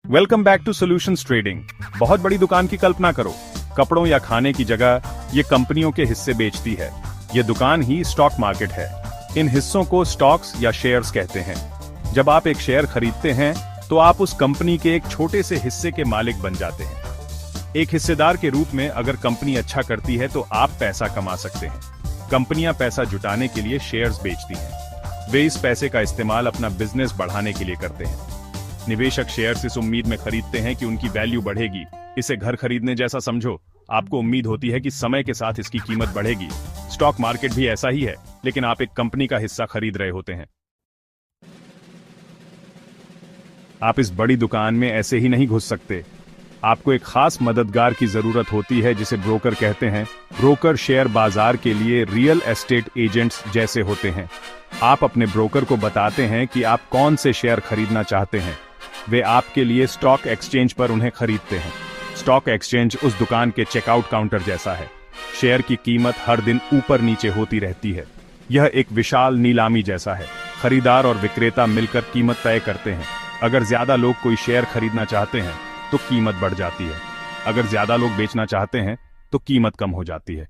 Welcome back to solutions trading. बहुत बड़ी दुकान की कल्पना करो। कपड़ों या खाने की जगह ये कंपनियों के हिस्से बेचती है। ये दुकान ही स्टॉक मार्केट है। इन हिस्सों को स्टॉक्स या शेयर्स कहते हैं। जब आप एक शेयर खरीदते हैं तो आप उस कंपनी के एक छोटे से हिस्से के मालिक बन जाते हैं। एक हिस्सेदार के रूप में अगर कंपनी अच्छा करती है तो आप पैसा कमा सकते हैं। कंपनियां पैसा जुटाने के लिए शेयर्स बेचती हैं। वे इस पैसे का इस्तेमाल अपना बिजनेस बढ़ाने के लिए करते हैं। निवेशक शेयर्स इस उम्मीद में खरीदते हैं कि उनकी वैल्यू बढ़ेगी। इसे घर खरीदने जैसा समझो। आपको उम्मीद होती है कि समय के साथ इसकी कीमत बढ़ेगी। स्टॉक मार्केट भी ऐसा ही है, लेकिन आप एक कंपनी का हिस्सा खरीद रहे होते हैं। आप इस बड़ी दुकान में ऐसे ही नहीं घुस सकते। आपको एक खास मददगार की जरूरत होती है जिसे ब्रोकर कहते हैं। ब्रोकर शेयर बाजार के लिए रियल एस्टेट एजेंट्स जैसे होते हैं। आप अपने ब्रोकर को बताते हैं कि आप कौन से शेयर खरीदना चाहते हैं। वे आपके लिए स्टॉक एक्सचेंज पर उन्हें खरीदते हैं। स्टॉक एक्सचेंज उस दुकान के चेकआउट काउंटर जैसा है। शेयर की कीमत हर दिन ऊपर नीचे होती रहती है। यह एक विशाल नीलामी जैसा है। खरीदार और विक्रेता मिलकर कीमत तय करते हैं। अगर ज्यादा लोग कोई शेयर खरीदना चाहते हैं तो कीमत बढ़ जाती है। अगर ज्यादा लोग बेचना चाहते हैं तो कीमत कम हो जाती है।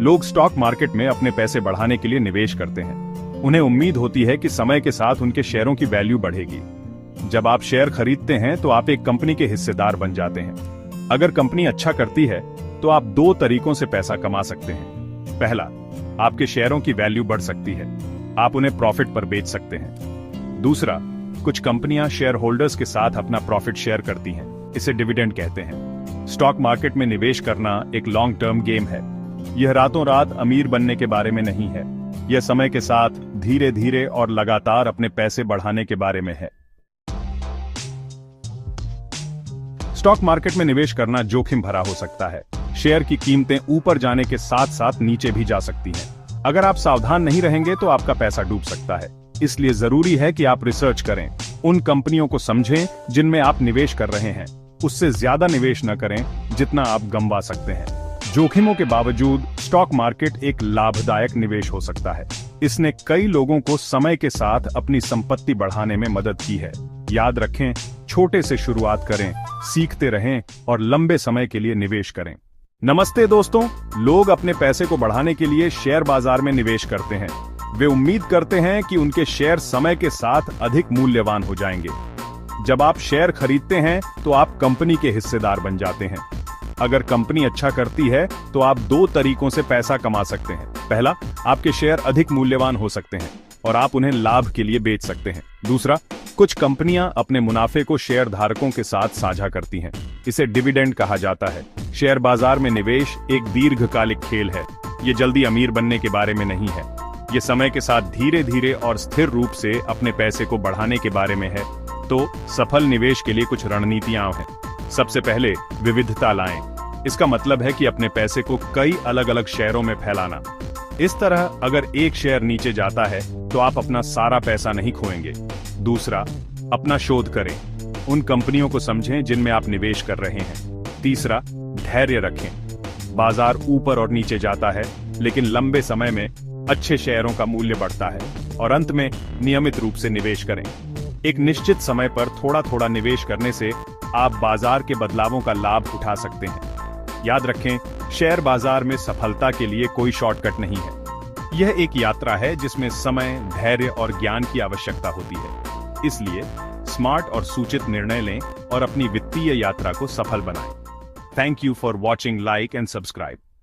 लोग स्टॉक मार्केट में अपने पैसे बढ़ाने के लिए निवेश करते हैं। उन्हें उम्मीद होती है कि समय के साथ उनके शेयरों की वैल्यू बढ़ेगी। जब आप शेयर खरीदते हैं तो आप एक कंपनी के हिस्सेदार बन जाते हैं। अगर कंपनी अच्छा करती है तो आप दो तरीकों से पैसा कमा सकते हैं। पहला, आपके शेयरों की वैल्यू बढ़ सकती है। आप उन्हें प्रॉफिट पर बेच सकते हैं। दूसरा, कुछ कंपनियां शेयर होल्डर्स के साथ अपना प्रॉफिट शेयर करती हैं। इसे डिविडेंड कहते हैं। स्टॉक मार्केट में निवेश करना एक लॉन्ग टर्म गेम है। यह रातों रात अमीर बनने के बारे में नहीं है। यह समय के साथ धीरे धीरे और लगातार अपने पैसे बढ़ाने के बारे में है। स्टॉक मार्केट में निवेश करना जोखिम भरा हो सकता है। शेयर की कीमतें ऊपर जाने के साथ साथ नीचे भी जा सकती हैं। अगर आप सावधान नहीं रहेंगे तो आपका पैसा डूब सकता है। इसलिए जरूरी है कि आप रिसर्च करें। उन कंपनियों को समझें जिनमें आप निवेश कर रहे हैं। उससे ज्यादा निवेश न करें जितना आप गंवा सकते हैं। जोखिमों के बावजूद स्टॉक मार्केट एक लाभदायक निवेश हो सकता है। इसने कई लोगों को समय के साथ अपनी संपत्ति बढ़ाने में मदद की है। याद रखें, छोटे से शुरुआत करें, सीखते रहें और लंबे समय के लिए निवेश करें। नमस्ते दोस्तों, लोग अपने पैसे को बढ़ाने के लिए शेयर बाजार में निवेश करते हैं। वे उम्मीद करते हैं कि उनके शेयर समय के साथ अधिक मूल्यवान हो जाएंगे। जब आप शेयर खरीदते हैं तो आप कंपनी के हिस्सेदार बन जाते हैं। अगर कंपनी अच्छा करती है तो आप दो तरीकों से पैसा कमा सकते हैं। पहला, आपके शेयर अधिक मूल्यवान हो सकते हैं और आप उन्हें लाभ के लिए बेच सकते हैं। दूसरा, कुछ कंपनियां अपने मुनाफे को शेयर धारकों के साथ साझा करती हैं। इसे डिविडेंड कहा जाता है। शेयर बाजार में निवेश एक दीर्घकालिक खेल है। ये जल्दी अमीर बनने के बारे में नहीं है। ये समय के साथ धीरे धीरे और स्थिर रूप से अपने पैसे को बढ़ाने के बारे में है। तो सफल निवेश के लिए कुछ रणनीतियां हैं। सबसे पहले, विविधता लाएं। इसका मतलब है कि अपने पैसे को कई अलग अलग शेयरों में फैलाना। इस तरह अगर एक शेयर नीचे जाता है तो आप अपना सारा पैसा नहीं खोएंगे। दूसरा, अपना शोध करें। उन कंपनियों को समझें जिनमें आप निवेश कर रहे हैं। तीसरा, धैर्य रखें। बाजार ऊपर और नीचे जाता है, लेकिन लंबे समय में अच्छे शेयरों का मूल्य बढ़ता है। और अंत में, नियमित रूप से निवेश करें। एक निश्चित समय पर थोड़ा थोड़ा निवेश करने से आप बाजार के बदलावों का लाभ उठा सकते हैं। याद रखें, शेयर बाजार में सफलता के लिए कोई शॉर्टकट नहीं है। यह एक यात्रा है जिसमें समय, धैर्य और ज्ञान की आवश्यकता होती है। इसलिए स्मार्ट और सूचित निर्णय लें और अपनी वित्तीय यात्रा को सफल बनाएं। Thank you for watching, like and subscribe.